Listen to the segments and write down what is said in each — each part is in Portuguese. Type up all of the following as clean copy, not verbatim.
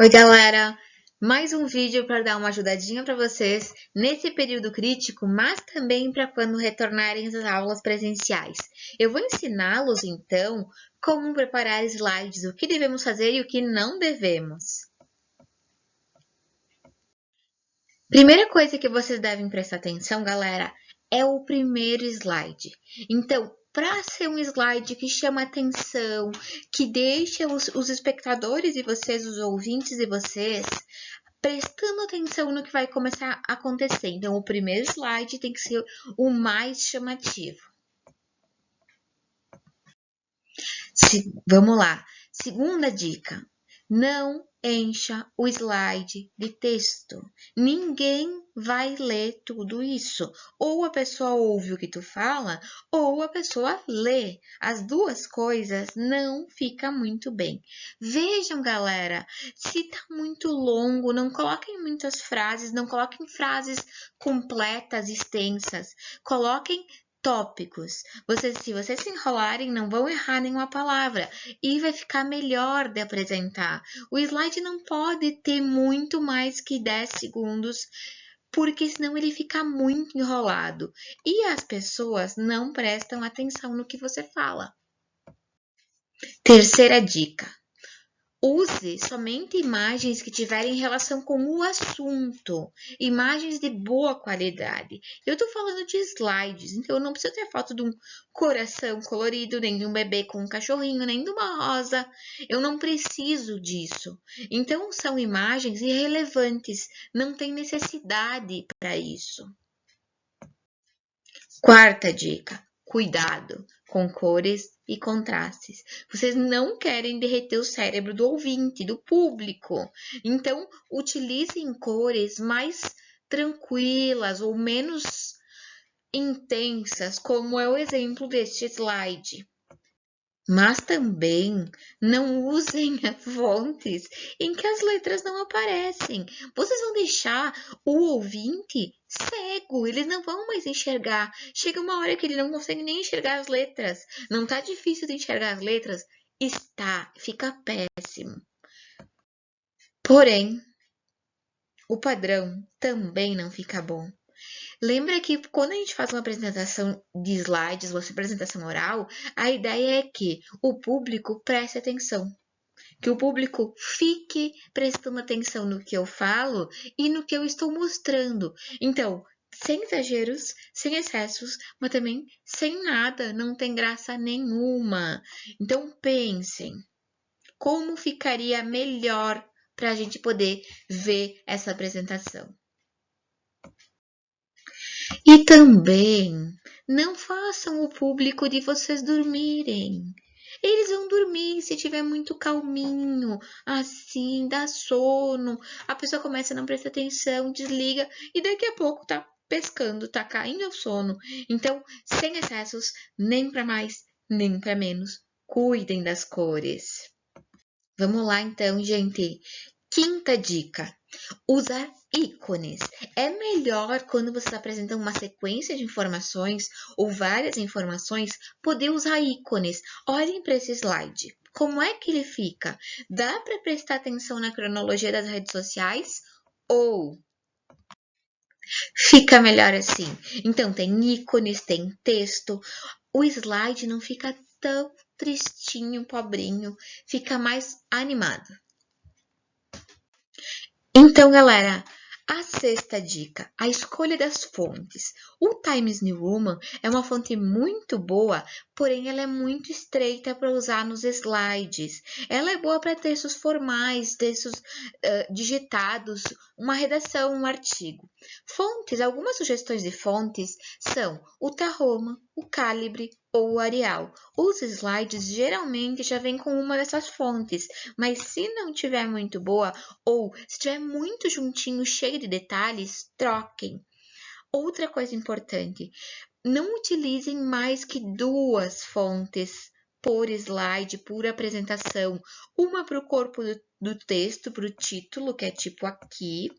Oi, galera! Mais um vídeo para dar uma ajudadinha para vocês nesse período crítico, mas também para quando retornarem às aulas presenciais. Eu vou ensiná-los, então, como preparar slides, o que devemos fazer e o que não devemos. Primeira coisa que vocês devem prestar atenção, galera, é o primeiro slide. Então, para ser um slide que chama atenção, que deixa os espectadores e vocês, os ouvintes e vocês, prestando atenção no que vai começar a acontecer. Então, o primeiro slide tem que ser o mais chamativo. Vamos lá. Segunda dica. Não encha o slide de texto. Ninguém vai ler tudo isso. Ou a pessoa ouve o que tu fala, ou a pessoa lê. As duas coisas não fica muito bem. Vejam, galera, se tá muito longo, não coloquem muitas frases, não coloquem frases completas, extensas. Coloquem tópicos. Se vocês se enrolarem, não vão errar nenhuma palavra e vai ficar melhor de apresentar. O slide não pode ter muito mais que 10 segundos, porque senão ele fica muito enrolado e as pessoas não prestam atenção no que você fala. Terceira dica. Use somente imagens que tiverem relação com o assunto, imagens de boa qualidade. Eu estou falando de slides, então não precisa ter foto de um coração colorido, nem de um bebê com um cachorrinho, nem de uma rosa. Eu não preciso disso. Então são imagens irrelevantes, não tem necessidade para isso. Quarta dica. Cuidado com cores e contrastes. Vocês não querem derreter o cérebro do ouvinte, do público. Então, utilizem cores mais tranquilas ou menos intensas, como é o exemplo deste slide. Mas também não usem fontes em que as letras não aparecem. Vocês vão deixar o ouvinte cego, eles não vão mais enxergar. Chega uma hora que ele não consegue nem enxergar as letras. Não tá difícil de enxergar as letras? Está, fica péssimo. Porém, o padrão também não fica bom. Lembra que quando a gente faz uma apresentação de slides, uma apresentação oral, a ideia é que o público preste atenção, que o público fique prestando atenção no que eu falo e no que eu estou mostrando. Então, sem exageros, sem excessos, mas também sem nada, não tem graça nenhuma. Então, pensem, como ficaria melhor para a gente poder ver essa apresentação? E também não façam o público de vocês dormirem. Eles vão dormir se tiver muito calminho, assim, dá sono. A pessoa começa a não prestar atenção, desliga e daqui a pouco tá pescando, tá caindo ao sono. Então, sem excessos, nem para mais, nem para menos. Cuidem das cores. Vamos lá então, gente. Quinta dica. Usar ícones. É melhor quando você apresenta uma sequência de informações ou várias informações, poder usar ícones. Olhem para esse slide. Como é que ele fica? Dá para prestar atenção na cronologia das redes sociais ou fica melhor assim? Então, tem ícones, tem texto. O slide não fica tão tristinho, pobrinho, fica mais animado. Então, galera, a sexta dica, a escolha das fontes. O Times New Roman é uma fonte muito boa, porém ela é muito estreita para usar nos slides. Ela é boa para textos formais, textos digitados, uma redação, um artigo. Fontes, algumas sugestões de fontes são o Tahoma, o Calibre ou o Arial. Os slides geralmente já vêm com uma dessas fontes, mas se não tiver muito boa ou se tiver muito juntinho, cheio de detalhes, troquem. Outra coisa importante, não utilizem mais que 2 fontes por slide, por apresentação. Uma para o corpo do texto, para o título, que é tipo aqui,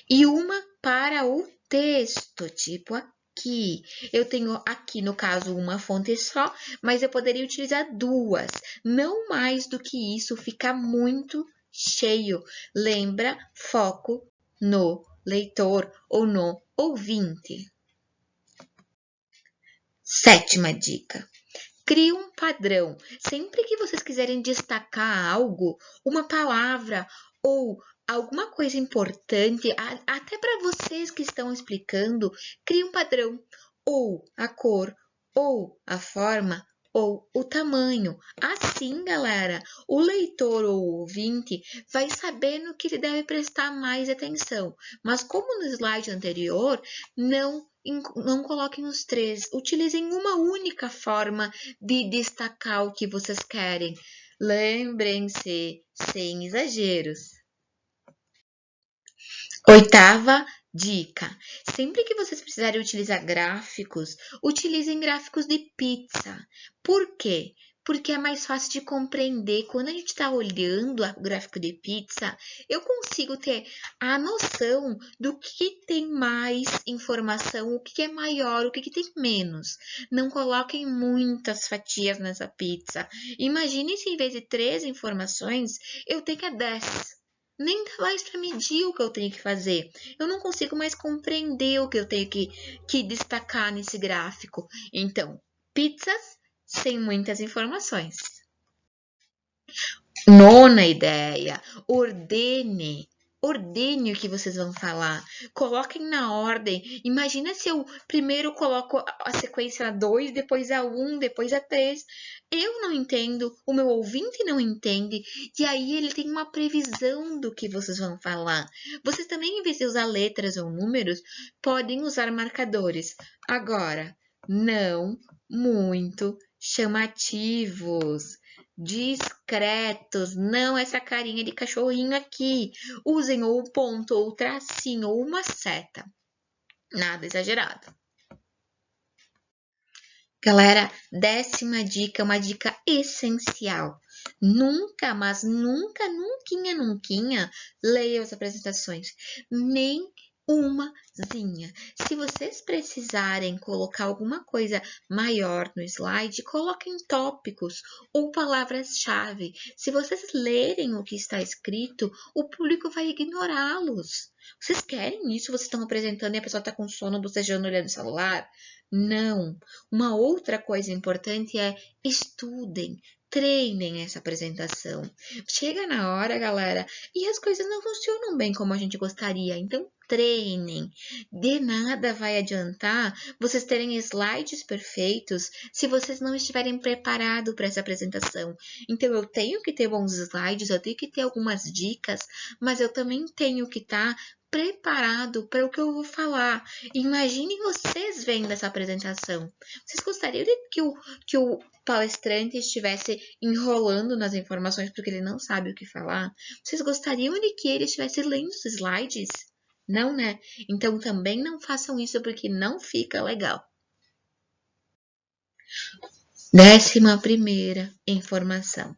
e uma para o texto, tipo aqui. aqui. Eu tenho aqui, no caso, uma fonte só, mas eu poderia utilizar duas. Não mais do que isso, fica muito cheio. Lembra, foco no leitor ou no ouvinte. Sétima dica. Crie um padrão. Sempre que vocês quiserem destacar algo, uma palavra ou alguma coisa importante, até para vocês que estão explicando, crie um padrão. Ou a cor, ou a forma, ou o tamanho. Assim, galera, o leitor ou o ouvinte vai saber no que ele deve prestar mais atenção. Mas como no slide anterior, não coloquem os três. Utilizem uma única forma de destacar o que vocês querem. Lembrem-se, sem exageros. Oitava dica. Sempre que vocês precisarem utilizar gráficos, utilizem gráficos de pizza. Por quê? Porque é mais fácil de compreender. Quando a gente está olhando o gráfico de pizza, eu consigo ter a noção do que tem mais informação, o que é maior, o que tem menos. Não coloquem muitas fatias nessa pizza. Imagine se em vez de 3 informações, eu tenho 10. Nem dá mais para medir o que eu tenho que fazer. Eu não consigo mais compreender o que eu tenho que destacar nesse gráfico. Então, pizzas sem muitas informações. Nona ideia, ordene o que vocês vão falar. Coloquem na ordem. Imagina se eu primeiro coloco a sequência 2, depois a 1, depois a 3. Eu não entendo, o meu ouvinte não entende, e aí ele tem uma previsão do que vocês vão falar. Vocês também, em vez de usar letras ou números, podem usar marcadores. Agora, não muito chamativos, discretos, não essa carinha de cachorrinho aqui. Usem ou um ponto, ou um tracinho, ou uma seta. Nada exagerado. Galera, 10ª dica, uma dica essencial. Nunca, mas nunca, nunca, leia as apresentações. Nem umazinha. Se vocês precisarem colocar alguma coisa maior no slide, coloquem tópicos ou palavras-chave. Se vocês lerem o que está escrito, o público vai ignorá-los. Vocês querem isso? Vocês estão apresentando e a pessoa está com sono, bocejando, olhando o celular? Não. Uma outra coisa importante é estudem, treinem essa apresentação. Chega na hora, galera, e as coisas não funcionam bem como a gente gostaria. Então, treinem. De nada vai adiantar vocês terem slides perfeitos se vocês não estiverem preparados para essa apresentação. Então, eu tenho que ter bons slides, eu tenho que ter algumas dicas, mas eu também tenho que estar preparado para o que eu vou falar. Imaginem vocês vendo essa apresentação. Vocês gostariam que o palestrante estivesse enrolando nas informações porque ele não sabe o que falar? Vocês gostariam de que ele estivesse lendo os slides? Não, né? Então também não façam isso porque não fica legal. 11ª informação.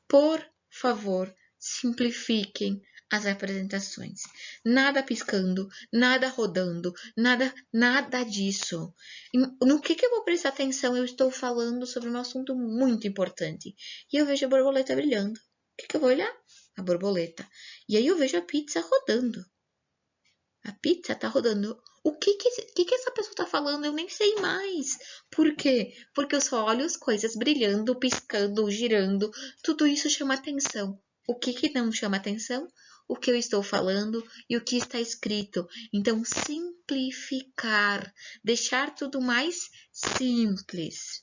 Por favor, simplifiquem as apresentações. Nada piscando, nada rodando, nada disso. No que eu vou prestar atenção? Eu estou falando sobre um assunto muito importante. E eu vejo a borboleta brilhando. O que eu vou olhar? A borboleta. E aí eu vejo a pizza rodando. A pizza tá rodando. O que essa pessoa tá falando? Eu nem sei mais. Por quê? Porque eu só olho as coisas brilhando, piscando, girando. Tudo isso chama atenção. O que não chama atenção? O que eu estou falando e o que está escrito. Então, simplificar. Deixar tudo mais simples.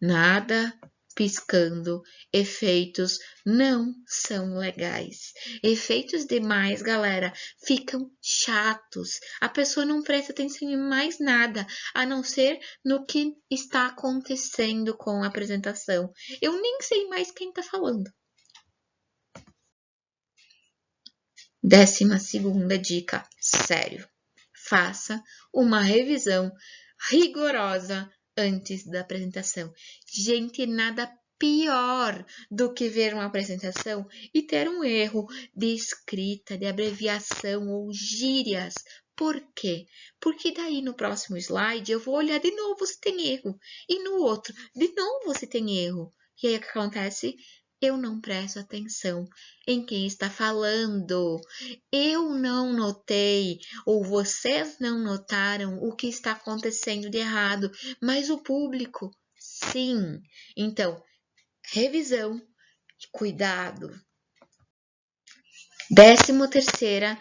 Nada piscando, efeitos não são legais. Efeitos demais, galera, ficam chatos. A pessoa não presta atenção em mais nada, a não ser no que está acontecendo com a apresentação. Eu nem sei mais quem está falando. 12ª dica, sério. Faça uma revisão rigorosa antes da apresentação. Gente, nada pior do que ver uma apresentação e ter um erro de escrita, de abreviação ou gírias Por quê? Porque daí no próximo slide eu vou olhar de novo se tem erro. E no outro, de novo se tem erro. E aí o que acontece? Eu não presto atenção em quem está falando. Eu não notei, ou vocês não notaram o que está acontecendo de errado, mas o público, sim. Então, revisão e cuidado. Décima terceira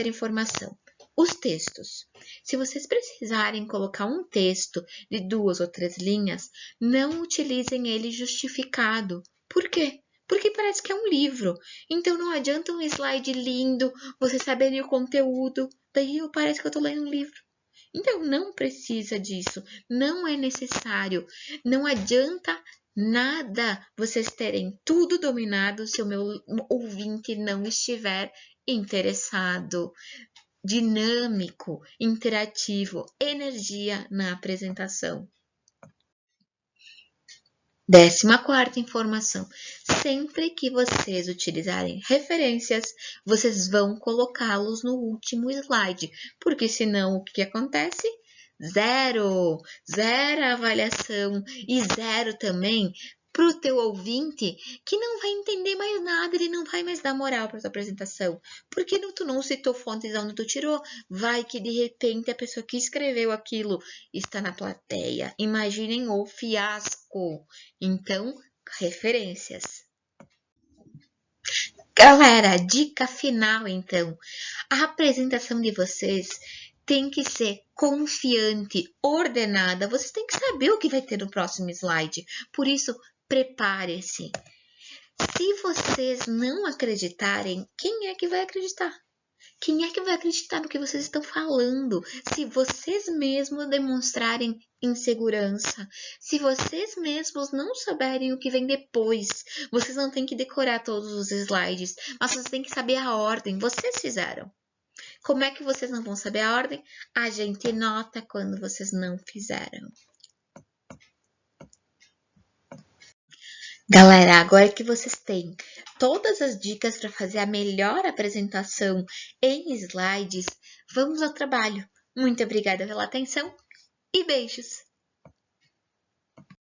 informação. Os textos. Se vocês precisarem colocar um texto de 2 ou 3 linhas, não utilizem ele justificado. Por quê? Porque parece que é um livro. Então não adianta um slide lindo, vocês saberem o conteúdo, daí parece que eu estou lendo um livro. Então não precisa disso, não é necessário. Não adianta nada vocês terem tudo dominado se o meu ouvinte não estiver interessado. Dinâmico, interativo, energia na apresentação. 14ª informação. Sempre que vocês utilizarem referências, vocês vão colocá-los no último slide, porque senão o que acontece? Zero avaliação e zero também para o teu ouvinte, que não vai entender mais nada, ele não vai mais dar moral para tua apresentação, porque tu não citou fontes onde tu tirou, vai que de repente a pessoa que escreveu aquilo está na plateia. Imaginem o fiasco. Então, referências. Galera, dica final então. A apresentação de vocês tem que ser confiante, ordenada. Vocês têm que saber o que vai ter no próximo slide. Por isso, prepare-se. Se vocês não acreditarem, quem é que vai acreditar? Quem é que vai acreditar no que vocês estão falando? Se vocês mesmos demonstrarem insegurança, se vocês mesmos não souberem o que vem depois, vocês não têm que decorar todos os slides, mas vocês têm que saber a ordem. Vocês fizeram. Como é que vocês não vão saber a ordem? A gente nota quando vocês não fizeram. Galera, agora que vocês têm todas as dicas para fazer a melhor apresentação em slides, vamos ao trabalho. Muito obrigada pela atenção e beijos!